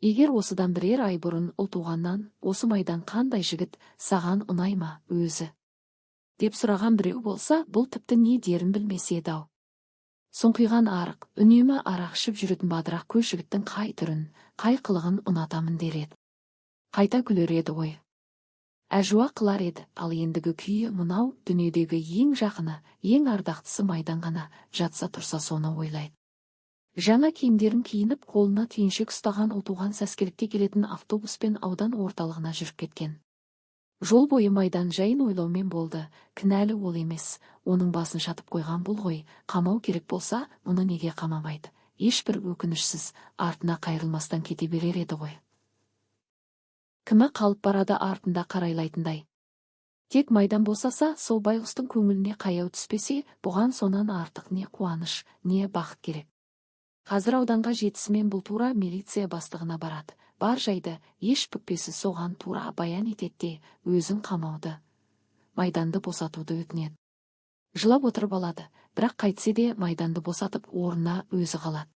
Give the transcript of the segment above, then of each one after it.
Егер осыдан бірер ай бұрын ұл туғаннан, осы майдан қандай жігіт, саған ұнай ма, өзі? Деп сұраған біреу болса, бұл тіпті не дерін білмес еді-ау. Сұңқиған арық, үнемі арақ ішіп жүретін бадырақ көз жігіттің қай түрін, қай қылығын ұнатамын дер еді. Қайта күлер еді ғой. Әжуа қылар еді, ал ендігі күйі мынау, дүниедегі ең жақыны, ең ардақтысы майдан ғана, жатса тұрса соны ойлайды. Жаңа киімдерін киініп, қолына түйіншек ұстаған ұл туған сәскелікке келетін автобуспен аудан орталығына жүріп кеткен. Жол бойы майдан жайын ойлаумен болды, кінәлі ол емес, оның басын шатып қойған бұл ғой, қамау керек болса, мұны неге қамамайды, ешбір өкінішсіз, артына қайрылмастан кете берер еді ғой. Кімі қалып барады артында қарайлайтындай. Тек майдан босаса, сол байғұстың көңіліне қаяу түспесе, бұған сонан артық не қуаныш, не бақыт керек. Қазір ауданға жетісімен бұл тура милиция бастығына барады. Бар жайды, еш бүкпесі соған тура баян ететте, өзін қамауды, майданды босатуды өтінеді. Жылап отырып алады, бірақ қайтсе де майданды босатып, орнына өзі қалады.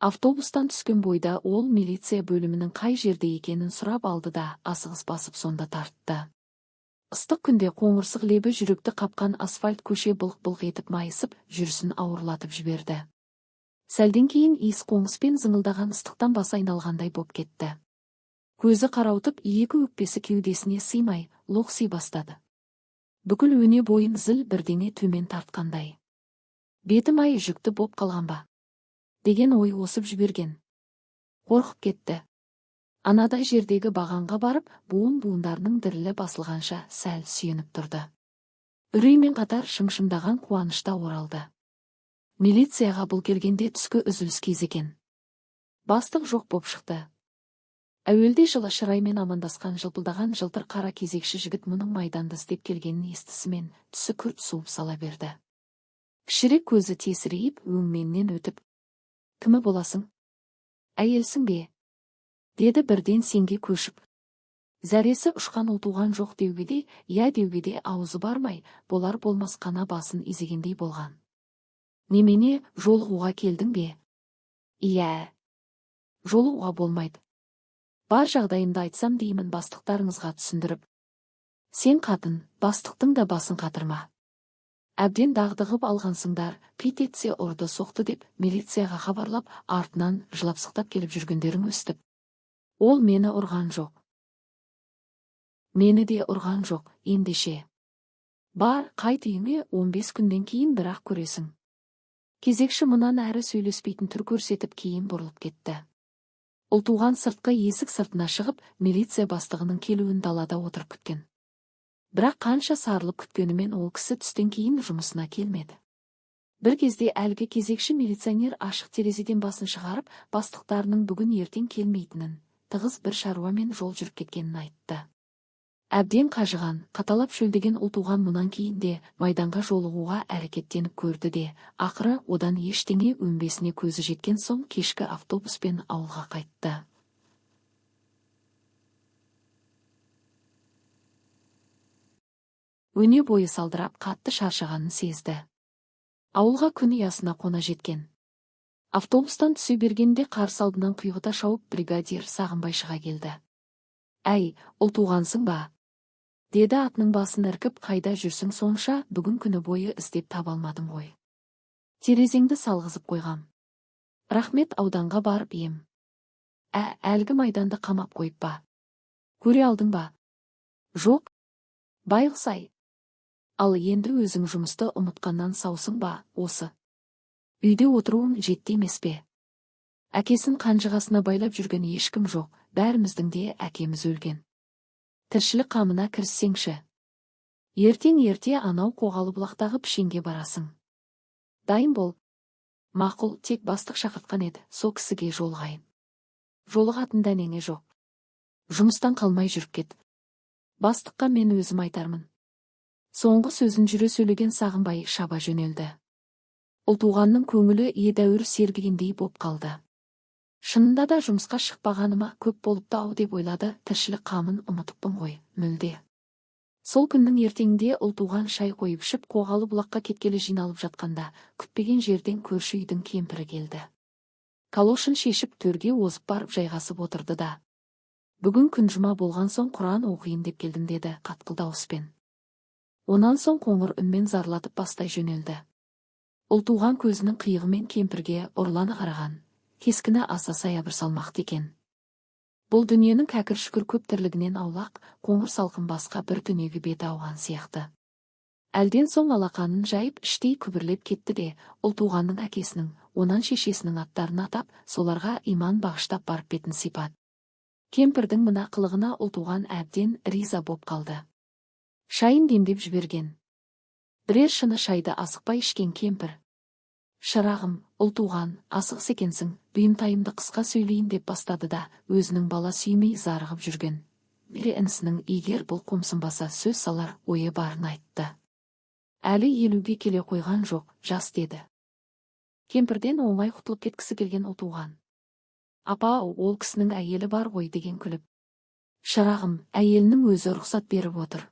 Автобустан түскен бойда ол милиция бөлімінің қай жерде екенін сұрап алды да, асығыс басып сонда тартты. Ыстық күнде қоңырсық лебі жүректі қапқан асфальт көше былқ-былқ етіп майысып, жүрісін ауырлатып жіберді. Сәлден кейін иіс қоңыспен зыңылдаған ыстықтан басы айналғандай боп кетті. Көзі қарауытып, екі өкпесі кеудесіне сыймай, лоқси бастады. Бүкіл өне бойын зіл бірдеңе төмен тартқандай. Бетім ай жүкті боп қалған ба? Деген ой осып жіберген. Қорқып кетті. Анада жердегі бағанға барып, буын-буындарының дірілі басылғанша сәл сүйеніп тұрды. Үреймен қатар шым-шымдаған қуанышта оралды. Милицияға бұл келгенде түскі үзіліс кез екен. Бастық жоқ боп шықты. Әуелде жылы шыраймен амандасқан жылпылдаған жылтыр қара кезекші жігіт мұның майданды іздеп келгенін естісімен түсі күрт суып сала берді. Кішірек көзі тесірейіп, өңменнен өтіп. Кімі боласың? Әйелсің бе? Деді бірден сенге көшіп. Зәресі ұшқан ұл туған жоқ деуге де, я деуге де аузы бармай, болар-болмас қана басын изегендей болған. Немене, жолығуға келдің бе? Иә. Жолығуға болмайды. Бар жағдайымды айтсам деймін бастықтарыңызға түсіндіріп. Сен қатын, бастықтың да басын қатырма. Әбден дағдығып алғансыңдар, пит етсе ұрды соқты деп, милицияға хабарлап, артынан жылап-сықтап келіп жүргендерің өстіп. Ол мені ұрған жоқ. Мені де ұрған жоқ, ендеше. Бар, қайт үйіңе 15 күннен кейін бірақ көресің. Кезекші мұнан әрі сөйлеспейтін түр көрсетіп кейін бұрылып кетті. Ұл туған сыртқы есік сыртына шығып, милиция бастығының келуін далада отырып күткен. Бірақ қанша сарылып күткенімен ол кісі түстен кейін жұмысына келмеді. Бір кезде әлгі кезекші милиционер ашық терезеден басын шығарып, бастықтарының бүгін ертең келмейтінін, тығыз бір шаруамен жол жүріп кеткенін айтты. Әбден қажыған, қаталап шөлдеген ұл туған мұнан кейін де майданға жолығуға әрекеттеніп көрді де, ақыры одан ештеңе өнбесіне көзі жеткен соң кешкі автобуспен ауылға қайтты. Өне бойы салдырап қатты шаршағанын сезді. Ауылға күн ұясына қона жеткен. Автобустан түсе бергенде қарсы алдынан құйғыта шауып бригадир Сағынбай шыға келді. Әй, ұл туғансың ба? Деді атының басын іркіп, қайда жүрсің сонша, бүгін күні бойы іздеп таба алмадым ғой. Терезеңді салғызып қойғам. Рахмет, ауданға барып ем. Әлгі майданды қамап қойып ба? Көре алдың ба? Жоқ. Байғұс-ай. Ал енді өзің жұмысты ұмытқаннан саусың ба, осы? Үйде отыруың жетті емес пе? Әкесін қанжығасына байлап жүрген ешкім жоқ, бәріміздің де әкеміз өлген. Тіршілік қамына кіріссеңші. Ертең-ерте анау қоғалы бұлақтағы пішенге барасың. Дайын бол. Мақұл, тек бастық шақыртқан еді, со кісіге жолығайын. Жолығатын дәнеңе жоқ. Жұмыстан қалмай жүріп кет. Бастыққа мен өзім айтармын. Соңғы сөзін жүре сөйлеген Сағынбай шаба жөнелді. Ұл туғанның көңілі едәуір сергігендей боп қалды. Шынында да жұмысқа шықпағаныма көп болыпты-ау деп ойлады, тіршілік қамын ұмытыппын ғой, мүлде. Сол күннің ертеңінде ұл туған шай қойып ішіп, қоғалы бұлаққа кеткелі жиналып жатқанда, күтпеген жерден көрші үйдің кемпірі келді. Калошын шешіп төрге озып барып жайғасып отырды да. Бүгін күн жұма болған соң Құран оқиын деп келдім деді қатқыл дауыспен. Онан соң қоңыр үнмен зарлатып бастай жөнелді. Ұлтуған көзінің қиығымен кемпірге ұрлана қараған. Кескіні аса саябыр салмақты екен. Бұл дүниенің кәкір шүкір көп тірлігінен аулақ, қоңыр салқын басқа бір дүниеге беті ауған сияқты. Әлден соң алақанын жайып іштей күбірлеп кетті де, ұлтуғанның әкесінің, онан шешесінің аттарын атап, соларға иман бағыштап барып бетін сипат. Кемпірдің мына қылығына ұлтуған әбден риза боп қалды. Шайын демдеп жіберген. Бірер шыны шайды асықпай ішкен кемпір. Шырағым, ұлтуған, асығыс екенсің, бұйымтайымды қысқа сөйлейін деп бастады да, өзінің бала сүймей зарығып жүрген. Мере інісінің егер бұл қомсынбаса сөз салар ойы барын айтты. Әлі елуге келе қойған жоқ, жас деді. Кемпірден оңай құтылып кеткісі келген ұлтуған. Апа, ол кісінің әйелі бар ғой деген күліп. Шырағым, әйелінің өзі рұқсат беріп отыр.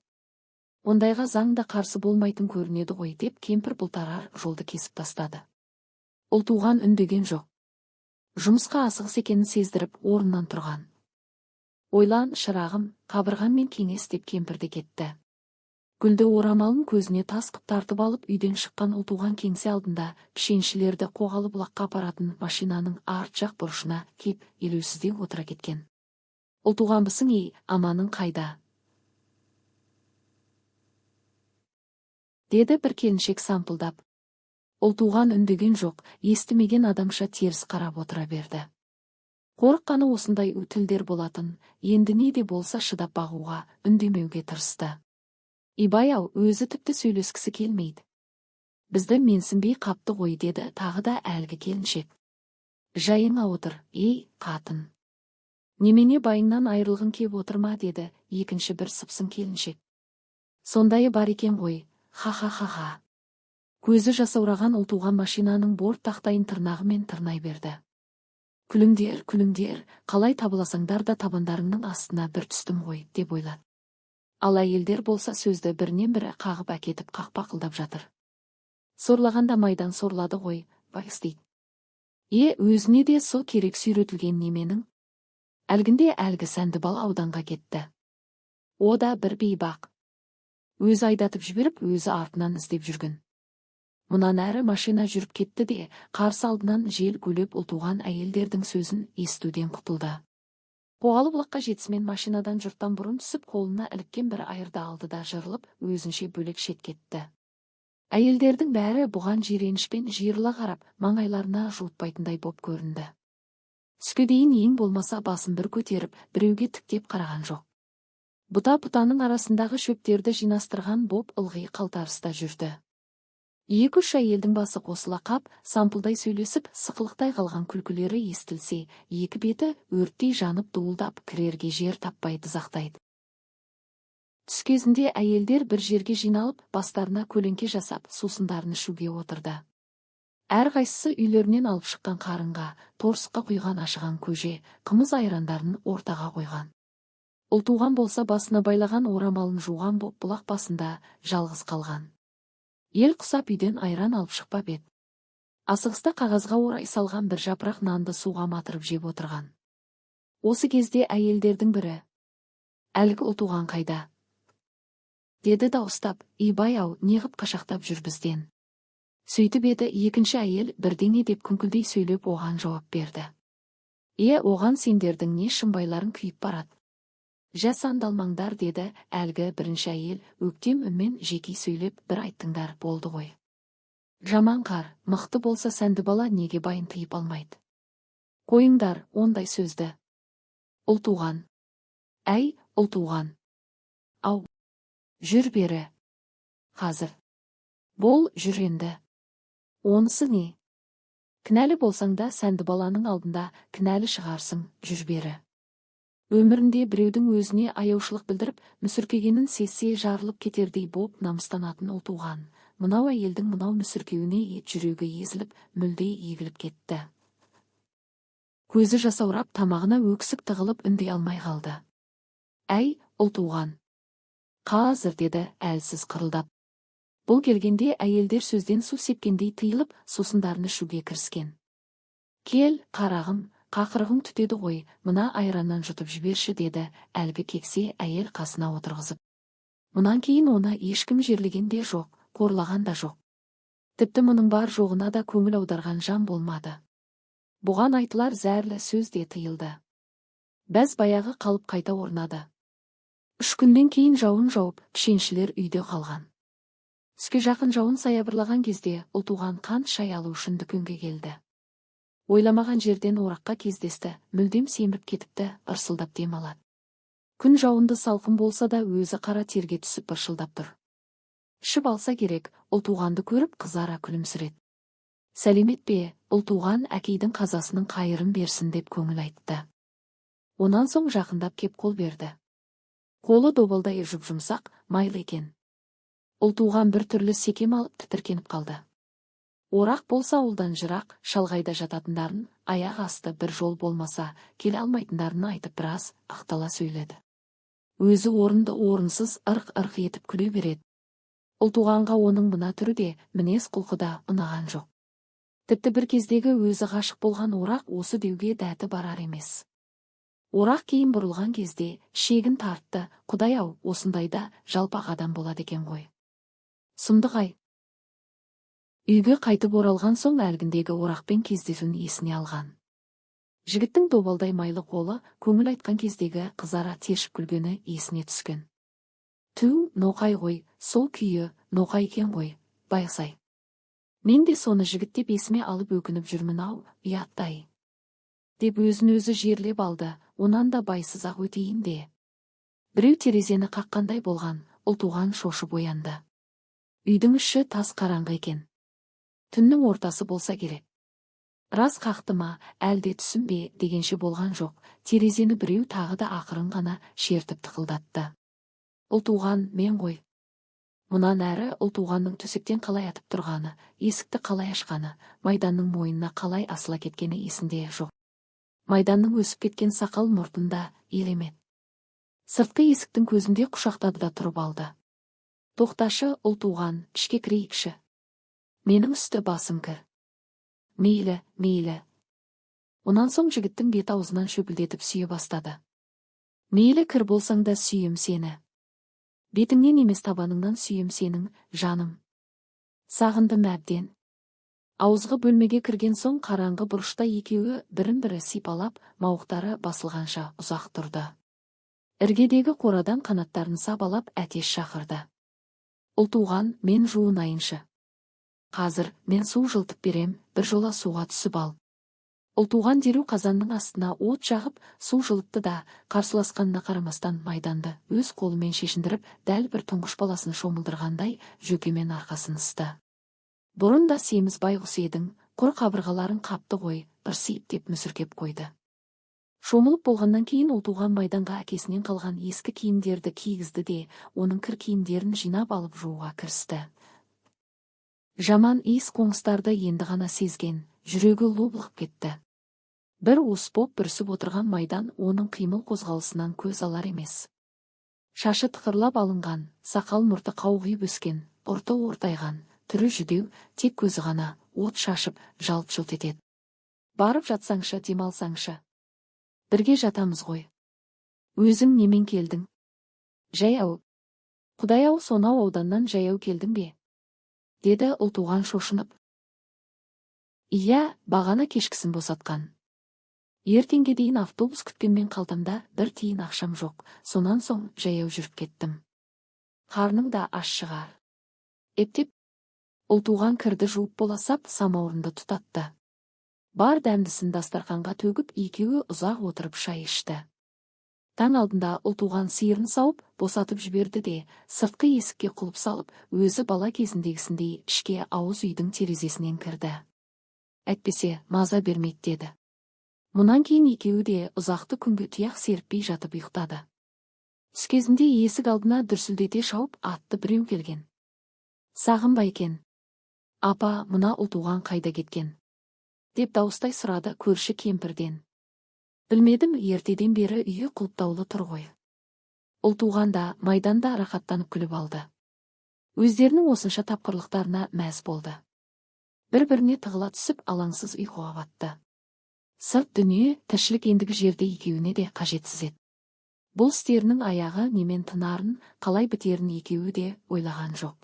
Ондайға заңда қарсы болмайтын көрінеді ғой деп кемпір бұлтарар жолды кесіп тастады. Ұлтуған үндеген жоқ. Жұмысқа асығыс екенін сездіріп орнынан тұрған. Ойлан, шырағым, қабырғанмен кеңес деп кемпірде кетті. Гүлді орамалын көзіне тасқып тартып алып үйден шыққан ұлтуған кеңсе алдында пішеншілерді қоғалы бұлаққа апаратын машинаның арт жақ бұрышына кеп елеусіздеу отыра кеткен. Ұлтуғанбысың ей, аманың қайда? Деді бір келіншек сампылдап. Ұлтуған үндеген жоқ, естімеген адамша теріс қарап отыра берді. Қорыққаны осындай үтілдер болатын, енді не де болса шыдап бағуға, үндемеуге тырысты. Ибай-ау, өзі тіпті сөйлескісі келмейді. Бізді менсінбей қапты ғой деді тағы да әлгі келіншек. Жайыңа отыр, ей, қатын. Немене байыңнан айырылғын кеп отырма деді екінші бір сыпсың келіншек. Сондайы бар екен ғой, ха-ха-ха-ха. Көзі жасаураған ұлтуған машинаның борт тақтайын тырнағымен тырнай берді. Күліңдер, күліңдер, қалай табыласаңдар да табандарыңның астына бір түстім ғой, деп ойлады. Ал әйелдер болса сөзді бірінен бірі қағып әкетіп қақпақылдап жатыр. Сорлағанда майдан сорлады ғой, байғыз дейді. Өзіне де со керек сүйретілген неменің? Әлгінде әлгі Сәндібал ауданға кетті. О да бір бейбақ. Өзі айдатып жіберіп, өзі артынан іздеп жүрген. Мұнан әрі машина жүріп кетті де, қарсы алдынан жел гулеп ұлтуған әйелдердің сөзін естуден құтылды. Қоғалы бұлаққа жетісімен машинадан жұрттан бұрын түсіп, қолына іліккен бір айырды алды да жырылып, өзінше бөлек шет кетті. Әйелдердің бәрі бұған жиренішпен жиырыла қарап, маңайларына жуытпайтындай боп көрінді. Түске дейін ең болмаса басын бір көтеріп, біреуге тіктеп қараған жоқ. Бұта-бұтаның арасындағы шөптерді жинастырған боп ылғи қалтарыста жүрді. Екі-үш әйелдің басы қосыла қап, сампылдай сөйлесіп, сықылықтай қалған күлкілері естілсе, екі беті өрттей жанып дуылдап, кірерге жер таппай дызақтайды. Түс кезінде әйелдер бір жерге жиналып, бастарына көлеңке жасап, сусындарын ішуге отырды. Әрқайсысы үйлерінен алып шыққан қарынға, торсыққа құйған ашыған көже, қымыз айрандарын ортаға қойған. Ұлтуған болса басына байлаған орамалын жуған боп бұлақ басында жалғыз қалған. Ел құсап үйден айран алып шықпап еді. Асығыста қағазға орай салған бір жапырақ нанды суға матырып жеп отырған. Осы кезде әйелдердің бірі: әлгі ұлтуған қайда? Деді дауыстап, ибай-ау, неғып қашақтап жүр бізден? Сөйтіп еді екінші әйел бірдеңе деп күңкілдей сөйлеп оған жауап берді. Оған сендердің не шымбайларың күйіп барады? Жә сандалмаңдар, деді әлгі бірінші әйел өктем үнмен жеки сөйлеп, бір айттыңдар болды ғой. Жаман қар, мықты болса Сәндібала неге байын тыйып алмайды? Қойыңдар ондай сөзді. Ұлтуған. Әй, ұлтуған. Ау, жүр бері. Қазір. Бол, жүр енді. Онысы не? Кінәлі болсаң да Сәндібаланың алдында кінәлі шығарсың, жүр бері. Өмірінде біреудің өзіне аяушылық білдіріп, мүсіркегенін сезсе жарылып кетердей боп намыстанатын ұлтуған. Мынау әйелдің мынау мүсіркеуіне жүрегі езіліп, мүлдей егіліп кетті. Көзі жасаурап, тамағына өксік тығылып үндей алмай қалды. Әй, ұлтуған. Қазір, деді әлсіз қырылдап. Бұл келгенде әйелдер сөзден су сепкендей тыйылып, сусындарын ішуге кіріскен. Кел, қарағым, қақырығың түтеді ғой, мына айраннан жұтып жіберші деді әлгі кексе әйел қасына отырғызып. Мұнан кейін оны ешкім жерлеген де жоқ, қорлаған да жоқ. Тіпті мұның бар жоғына да көңіл аударған жан болмады. Бұған айтылар зәрлі сөз де тыйылды. Бәз баяғы қалып қайта орнады. 3 күннен кейін жауын жауып, пішеншілер үйде қалған. Түске жақын жауын саябырлаған кезде ұлтуған қант шай алу үшін дүкенге келді. Ойламаған жерден ораққа кездесті, мүлдем семіріп кетіпті, ырсылдап дем алады. Күн жауынды салқын болса да өзі қара терге түсіп ыршылдап тұр. Ішіп алса керек, ұлтуғанды көріп қызара күлімсіреді. Сәлемет пе, ұлтуған әкейдің қазасының қайырын берсін деп көңіл айтты. Онан соң жақындап кеп қол берді. Қолы добалдай жұп-жұмсақ, майлы екен. Ұлтуған бір түрлі секем алып тітіркеніп қалды. Орақ болса ауылдан жырақ, шалғайда жататындарын, аяқ асты бір жол болмаса, келе алмайтындарын айтып біраз ақтала сөйледі. Өзі орынды орынсыз ырқ-ырқ етіп күле береді. Ұлтуғанға оның мына түрі де, мінез құлқы да ұнаған жоқ. Тіпті бір кездегі өзі ғашық болған орақ осы деуге дәті барар емес. Орақ кейін бұрылған кезде шегін тартты, құдай-ау, осындайда жалпақ адам болады екен ғой. Сұмдық-ай. Үйге қайтып оралған соң әлгіндегі орақпен кездесуін есіне алған. Жігіттің добалдай майлы қолы көңіл айтқан кездегі қызара тешіп күлгені есіне түскен. Түу, ноқай ғой, сол күйі, ноқай екен ғой, байғысай. Мен де соны жігіт деп есіме алып өкініп жүрмін-ау, ұяттай. Деп өзін өзі жерлеп алды, онан да байсыз-ақ өтейін де. Біреу терезені қаққандай болған, ұлтуған шошып оянды. Үйдің іші тас қараңғы екен. Түннің ортасы болса керек. Рас қақты ма, әлде түсінбе дегенше болған жоқ, терезені біреу тағы да ақырын ғана шертіп тықылдатты. Ұлтуған, мен ғой. Мұнан әрі ұлтуғанның төсектен қалай атып тұрғаны, есікті қалай ашқаны, Майданның мойнына қалай асыла кеткені есінде жоқ. Майданның өсіп кеткен сақал мұртында елемет. Сыртқы есіктің көзінде құшақтады да тұрып алды. Тоқташы, ұлтуған, ішке кірейікші. Менің үсті басым кір. Мейлі, мейлі. Онан соң жігіттің бет аузынан шөпілдетіп сүйе бастады. Мейлі кір болсаң да сүйем сені. Бетіңнен емес табаныңнан сүйем сенің, жаным. Сағындым әбден. Ауызғы бөлмеге кірген соң қараңғы бұрышта екеуі бірін-бірі сипалап, мауықтары басылғанша ұзақ тұрды. Іргедегі қорадан қанаттарын сабалап әтеш шақырды. Ұлтуған, мен жуынайыншы. Қазір, мен су жылтып берем, бір жола суға түсіп ал. Ұлтуған дереу қазанның астына от жағып, су жылытты да, қарсыласқанына қарамастан Майданды өз қолымен шешіндіріп, дәл бір тұңғыш баласын шомылдырғандай жөкемен арқасын ысты. Бұрын да семіз байғұс едің, құр қабырғаларын қапты ғой, ырсиып деп мүсіркеп қойды. Шомылып болғаннан кейін ұлтуған Майданға әкесінен қалған ескі киімдерді кигізді де, оның кір киімдерін жинап алып жууға кірісті. Жаман иіс қоңыстарды енді ғана сезген, жүрегі лоблығып кетті. Бір уыс боп бүрісіп отырған Майдан оның қимыл қозғалысынан көз алар емес. Шашы тықырлап алынған, сақал мұрты қауғиып өскен, ұрты ортайған, түрі жүдеу, тек көзі ғана от шашып, жалт-жұлт етеді. Барып жатсаңшы, демалсаңшы. Бірге жатамыз ғой. Өзің немен келдің? Жаяу. Құдай-ау, сонау ауданнан жаяу келдің бе? Деді ұлтуған шошынып. Иә, бағана кешкісін босатқан. Ертеңге дейін автобус күткенмен қалтамда бір тиын ақшам жоқ, сонан соң жаяу жүріп кеттім. Қарның да аш шығар. Ептеп, ұлтуған кірді жуып боласап, самауырынды тұтатты. Бар дәмдісін дастарханға төгіп, екеуі ұзақ отырып шай ішті. Таң алдында ұлтуған сиырын сауып, босатып жіберді де, сыртқы есікке құлып салып, өзі бала кезіндегісіндей ішке ауыз үйдің терезесінен кірді. Әйтпесе, маза бермейді деді. Мұнан кейін екеуі де ұзақты күнге тұяқ серіппей жатып ұйықтады. Түс кезінде есік алдына дүрсілдете шауып атты біреу келген. Сағынба екен. Апа, мына ұлтуған қайда кеткен? Деп дауыстай сұрады көрші кемпірден. Білмедім, ертеден бері үйі құлыптаулы тұр ғой. Ұлтуғанда, Майданда рахаттанып күліп алды. Өздерінің осынша тапқырлықтарына мәз болды. Бір-біріне тығыла түсіп алаңсыз ұйқыға батты. Сырт дүние тіршілік ендігі жерде екеуіне де қажетсіз еді. Бұл істерінің аяғы немен тынарын, қалай бітерін екеуі де ойлаған жоқ.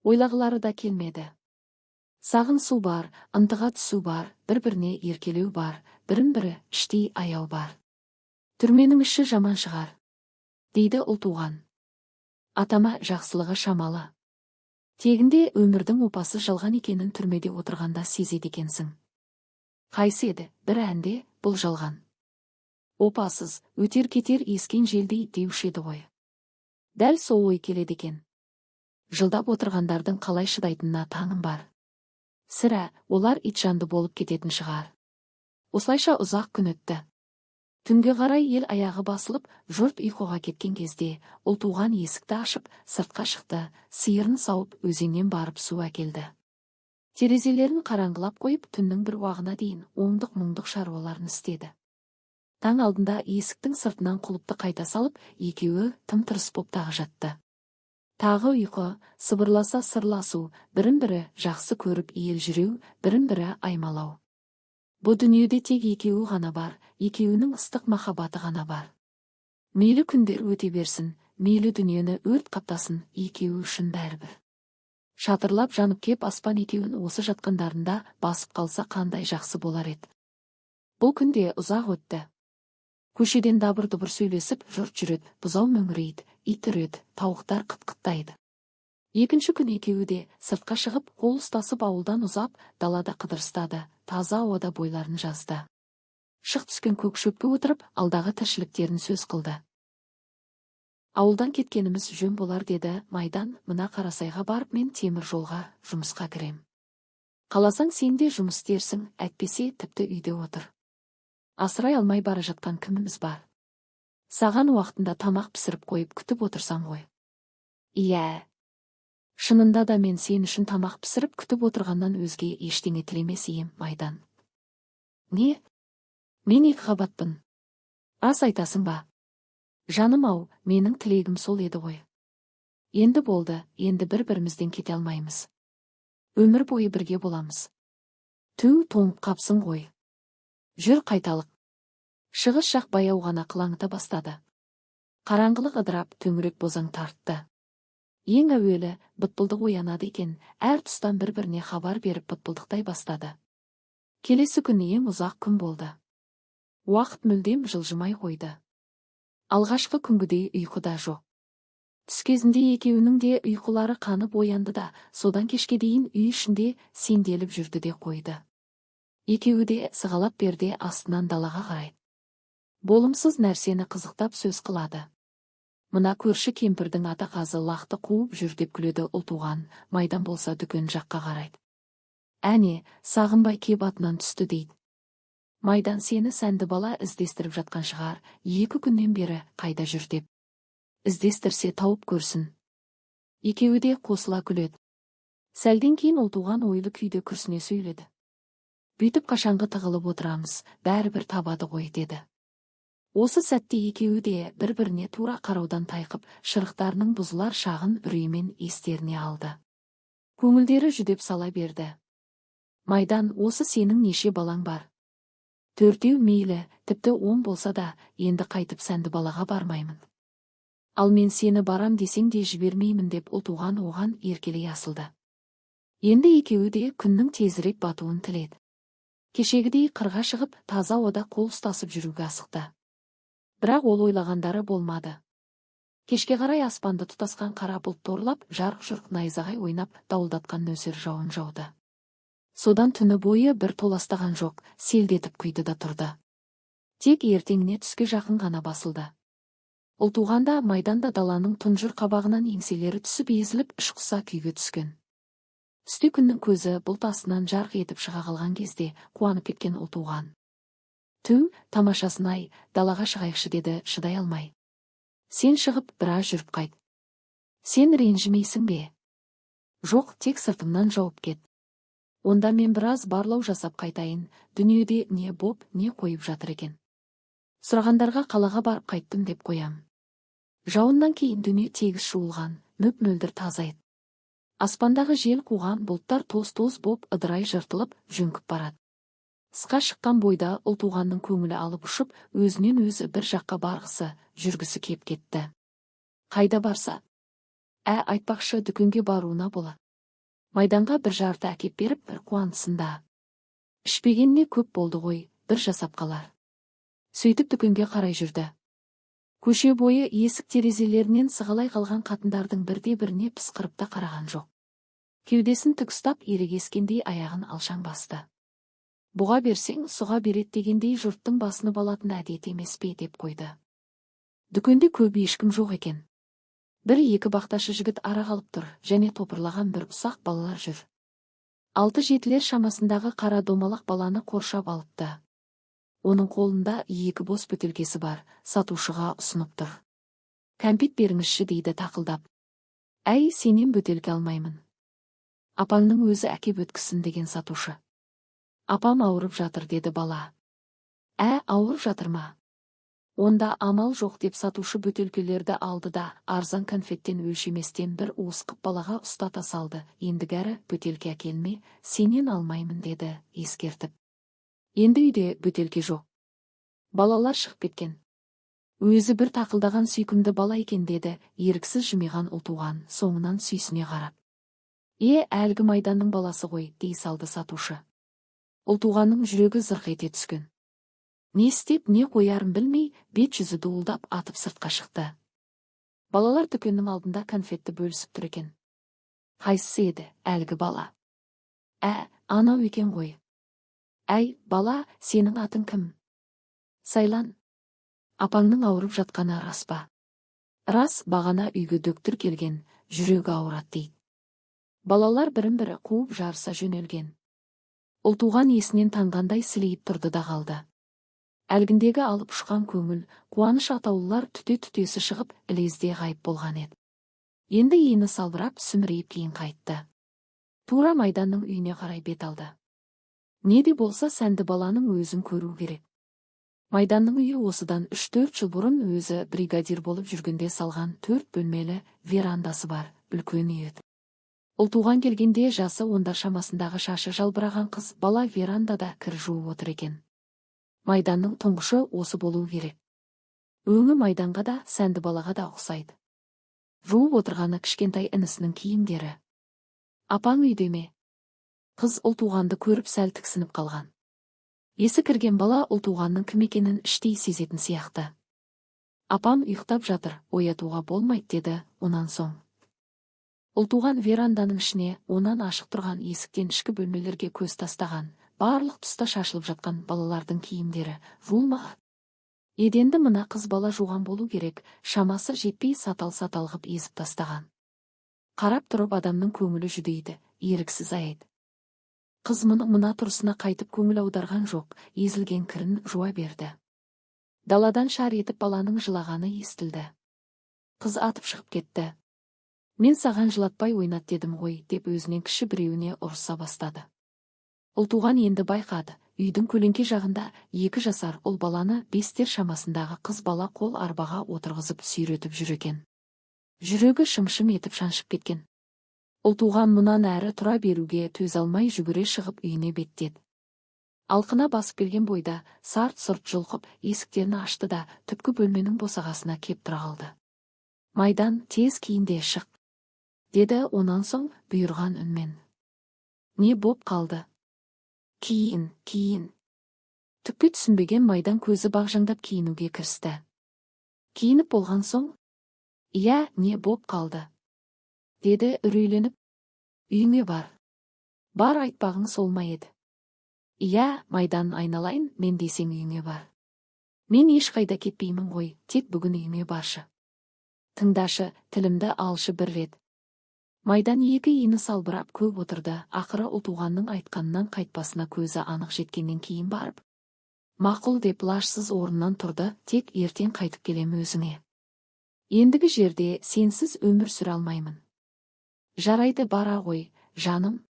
Ойлағылары да келмеді. Сағын су бар, ынтыға түсу бар, бір-біріне еркелеу бар, бірін-бірі іштей аяу бар. Түрменің іші жаман шығар, дейді ұлтуған. Атама жақсылығы шамалы. Тегінде өмірдің опасы жалған екенін түрмеде отырғанда сезеді екенсің. Қайсы еді, бір әнде бұл жалған. Опасыз, өтер-кетер ескен желдей деуші еді ғой. Дәл сол ой келеді екен. Жылдап отырғандардың қалай шыдайтынына таңым бар. Сірә, олар итжанды болып кететін шығар. Осылайша ұзақ күн өтті. Түнге қарай ел аяғы басылып, жұрт ұйқыға кеткен кезде, ұлтуған есікті ашып, сыртқа шықты, сиырын сауып, өзеннен барып су әкелді. Терезелерін қараңғылап қойып, түннің бір уағына дейін оңдық-мұңдық шаруаларын істеді. Таң алдында есіктің сыртынан құлыпты қайта салып, екеуі тым-тырыс боп тағы жатты. Тағы ұйқы, сыбырласа сырласу, бірін-бірі жақсы көріп ел жүреу, бірін-бірі аймалау. Бұл дүниеде тек екеуі ғана бар, екеуінің ыстық махаббаты ғана бар. Мейлі күндер өте берсін, мейлі дүниені өрт қаптасын, екеуі үшін бәрібір. Шатырлап жанып кеп аспан екеуін осы жатқандарында басып қалса қандай жақсы болар еді. Бұл күнде ұзақ өтті. Көшеден дабыр-дұбыр сөйлесіп, жұрт жүреді, бұзау мөңірейді, ит үреді, тауықтар қыт-қыттайды. Екінші күн екеуі де сыртқа шығып, қол ұстасып ауылдан ұзап, далада қыдырыстады, таза ауада бойларын жазды. Шық түскен көк шөпке отырып, алдағы тіршіліктерін сөз қылды. Ауылдан кеткеніміз жөн болар деді Майдан, мына Қарасайға барып мен темір жолға, жұмысқа кірем. Қаласаң сен де жұмыс істерсің, әйтпесе тіпті үйде отыр. Асырай алмай бара жатқан кіміміз бар. Саған уақытында тамақ пісіріп қойып күтіп отырсам ғой. Иә. Шынында да мен сен үшін тамақ пісіріп күтіп отырғаннан өзге ештеңе тілемес ем, Майдан. Не? Мен екі қабатпын. Ас айтасың ба? Жаным-ау, менің тілегім сол еді ғой. Енді болды, енді бір-бірімізден кете алмаймыз. Өмір бойы бірге боламыз. Түу, тоңып қапсың ғой. Жүр қайталық. Шығыс жақ баяу ғана қылаңыта бастады. Қараңғылық ыдырап, төңірек бозаң тартты. Ең әуелі, бытпылдық оянады екен, әр тұстан бір-біріне хабар беріп бытпылдықтай бастады. Келесі күні ең ұзақ күн болды. Уақыт мүлдем жылжымай қойды. Алғашқы күнгідей ұйқыда жоқ. Түс кезінде екеуінің де ұйқылары қанып оянды да, содан кешке дейін үй ішінде сенделіп жүрді де қойды. Екеуі де сығалап берде астынан далаға қарайды. Болымсыз нәрсені қызықтап сөз қылады. Мына көрші кемпірдің атақазы лақты қуып жүр деп күледі ұлтуған, Майдан болса дүкен жаққа қарайды. Әне, сағынбай кеп атынан түсті дейді. Майдан сені сәнді бала іздестіріп жатқан шығар, 2 күннен бері қайда жүр деп. Іздестірсе тауып көрсін. Екеуі де қосыла күледі. Сәлден кейін ұлтуған ойлы күйде күрсіне сөйледі. Бүйтіп қашанғы тығылып отырамыз, бәрібір табады ғой деді. Осы сәтте екеуі де бір-біріне тура қараудан тайқып, шырықтарының бұзылар шағын үреймен естеріне алды. Көңілдері жүдеп сала берді. Майдан, осы сенің неше балаң бар? 4 мейлі, тіпті 10 болса да, енді қайтып сәнді балаға бармаймын. Ал мен сені барам десең де жібермеймін деп ұлтуған оған еркелей асылды. Енді екеуі де күннің тезірек батуын тіледі. Кешегідей қырға шығып, таза ауада қол ұстасып жүруге асықты. Бірақ ол ойлағандары болмады. Кешке қарай аспанды тұтасқан қара бұлт торлап, жарқ-жұрқ найзағай ойнап, дауылдатқан нөсер жауын жауды. Содан түні бойы бір толастаған жоқ, селдетіп құйды да тұрды. Тек ертеңіне түске жақын ғана басылды. Ұлтуғанда Майданда даланың тұнжыр қабағынан еңселері түсіп езіліп, ішқұса күйге түскен. Түсте күннің көзі бұлт астынан жарқ етіп шыға қалған кезде қуанып кеткен ұлтуған. Түу, тамашасын-ай, далаға шығайықшы деді шыдай алмай. Сен шығып біраз жүріп қайт. Сен ренжімейсің бе? Жоқ, тек сыртымнан жауып кет. Онда мен біраз барлау жасап қайтайын, дүниеде не боп, не қойып жатыр екен. Сұрағандарға қалаға барып қайттым деп қоям. Жауыннан кейін дүние тегіс жуылған, мөп-мөлдір таза еді. Аспандағы жел қуған бұлттар тоз-тоз боп ыдырай жыртылып, жөңкіп барады. Тысқа шыққан бойда ұлтуғанның көңілі алып ұшып, өзінен өзі бір жаққа барғысы, жүргісі кеп кетті. Қайда барса? Айтпақшы, дүкенге баруына бола. Майданға бір жарты әкеп беріп, бір қуанысында. Ішпегеніне көп болды ғой, бір жасап қалар. Сөйтіп дүкенге қарай жүрді. Көше бойы есік терезелерінен сығалай қалған қатындардың бірде-біріне пысқырып та қараған жоқ. Кеудесін тік ұстап ерегескендей аяғын алшаң басты. Бұға берсең, сұға берет дегендей жұрттың басыны балатын әдет емес пе деп қойды. Дүкенде көп ешкім жоқ екен. Бір-екі бақташы жігіт ара қалып тұр, және топырлаған бір ұсақ балалар жүр. 6-7 шамасындағы қара домалақ баланы қоршап алыпты. Оның қолында 2 бос бөтелкесі бар, сатушыға ұсынып тұр. Кәмпит беріңізші дейді тақылдап. Сенен бөтелке алмаймын. Апаңның өзі әкеп өткісін деген сатушы. Апам ауырып жатыр деді бала. Ауырып жатыр ма? Онда амал жоқ деп сатушы бөтелкелерді алды да, арзан конфеттен өлшеместен бір уыс қып балаға ұстата салды. Ендігәрі бөтелке әкелме, сенен алмаймын деді, ескертіп. Енді үйде бөтелке жоқ. Балалар шығып кеткен. Өзі бір тақылдаған сүйкімді бала екен деді, еріксіз жымиған ұлтуған, соңынан сүйсіне қарап. Әлгі Майданның баласы ғой, дей салды сатушы. Ұлтуғанның жүрегі зырқ ете түскен. Не істеп, не қоярын білмей, бет-жүзі дуылдап атып сыртқа шықты. Балалар дүкеннің алдында конфетті бөлісіп тұр екен. Қайсысы еді, әлгі бала? Анау екен ғой. Бала, сенің атың кім? Сайлан. Апаңның ауырып жатқаны рас па? Рас, бағана үйге дөктір келген, жүрегі ауырады дейді. Балалар бірін-бірі қуып жарыса жөнелген. Ұлтуған есінен таңғандай сілейіп тұрды да қалды. Әлгіндегі алып ұшқан көңіл, қуаныш атаулылар түте-түтесі шығып, ілезде ғайып болған еді. Енді ені салбырап, сүмірейіп кейін қайтты. Тура Майданның үйіне қарай бет алды. Не де болса сәнді баланың өзін көру керек. Майданның үйі осыдан 3-4 жыл бұрын өзі бригадир болып жүргенде салған 4 бөлмелі верандасы бар, үлкен үй еді. Ұлтуған келгенде жасы 10 шамасындағы шашы жалбыраған қыз бала верандада кір жуып отыр екен. Майданның тұңғышы осы болу керек. Өңі Майданға да, сәнді балаға да ұқсайды. Жуып отырғаны кішкентай інісінің киімдері. Апаң үйде ме? Қыз ұлтуғанды көріп сәл тіксініп қалған. Есі кірген бала ұлтуғанның кім екенін іштей сезетін сияқты. Апам ұйықтап жатыр, оятуға болмайды деді, онан соң. Ұлтуған веранданың ішіне, онан ашық тұрған есіктен ішкі бөлмелерге көз тастаған, барлық тұста шашылып жатқан балалардың киімдері, жуылмаған. Еденді мына қыз бала жуған болу керек, шамасы жетпей сатал-сатал ғып езіп тастаған. Қарап тұрып адамның көңілі жүдейді, еріксіз аяйды. Қыз мына тұрысына қайтып көңіл аударған жоқ, езілген кірін жуа берді. Даладан шар етіп баланың жылағаны естілді. Қыз атып шығып кетті. Мен саған жылатпай ойнат дедім ғой, деп өзінен кіші біреуіне ұрыса бастады. Ұлтуған енді байқады, үйдің көлеңке жағында 2 жасар ұл баланы 5 шамасындағы қыз бала қол арбаға отырғызып сүйретіп жүр екен. Жүрегі шым-шым етіп шаншып кеткен. Ұлтуған мұнан әрі тұра беруге төзе алмай жүгіре шығып үйіне беттеді. Алқына басып келген бойда сарт-сұрт жұлқып есіктерін ашты да түпкі бөлменің босағасына кеп тұра қалды. Майдан, тез киінде шық, деді, онан соң бұйырған үнмен. Не боп қалды? Киін. Түкке түсінбеген Майдан көзі бағжаңдап киінуге кірісті. Киініп болған соң, не боп қалды? Деді үрейленіп. Үйіңе бар. Бар айтпағың сол ма еді? Майдан, айналайын, мен десең үйіңе бар. Мен ешқайда кетпеймін ғой, тек бүгін үйіңе баршы. Тыңдашы, тілімді алшы бір рет. Майдан 2 ені салбырап көп отырды, ақыры ұлтуғанның айтқанынан қайтпасына көзі анық жеткеннен кейін барып. Мақұл деп лажсыз орнынан тұрды, тек ертең қайтып келем өзіңе. Ендігі жерде сенсіз өмір сүре алмаймын. Жарайды, бара ғой, жаным.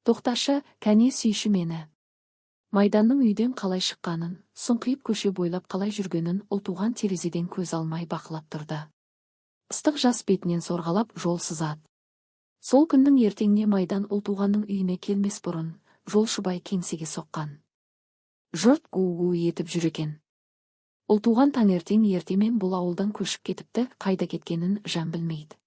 Тоқташы, кәне сүйші мені. Майданның үйден қалай шыққанын, сұңқиып көше бойлап қалай жүргенін ұлтуған терезеден көз алмай бақылап тұрды. Ыстық жас бетінен сорғалап жол сызады. Сол күннің ертеңіне Майдан ұлтуғанның үйіне келмес бұрын, Жолшыбай кеңсеге соққан. Жұрт гу-гу етіп жүр екен. Ұлтуған таңертең ертемен бұл ауылдан көшіп кетіпті, қайда кеткенін жан білмейді.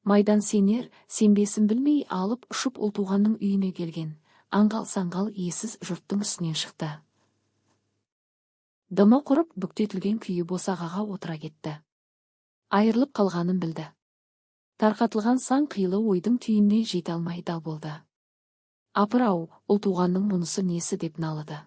Майдан сенер, сенбесін білмей алып ұшып ұлтуғанның үйіне келген. Аңғал-саңғал иесіз жұрттың үстінен шықты. Дымы құрып бүктетілген күйі босағаға отыра кетті. Айырылып қалғанын білді. Тарқатылған сан қилы ойдың түйініне жете алмай дал болды. Апыр-ау, ұлтуғанның мұнысы несі деп налыды.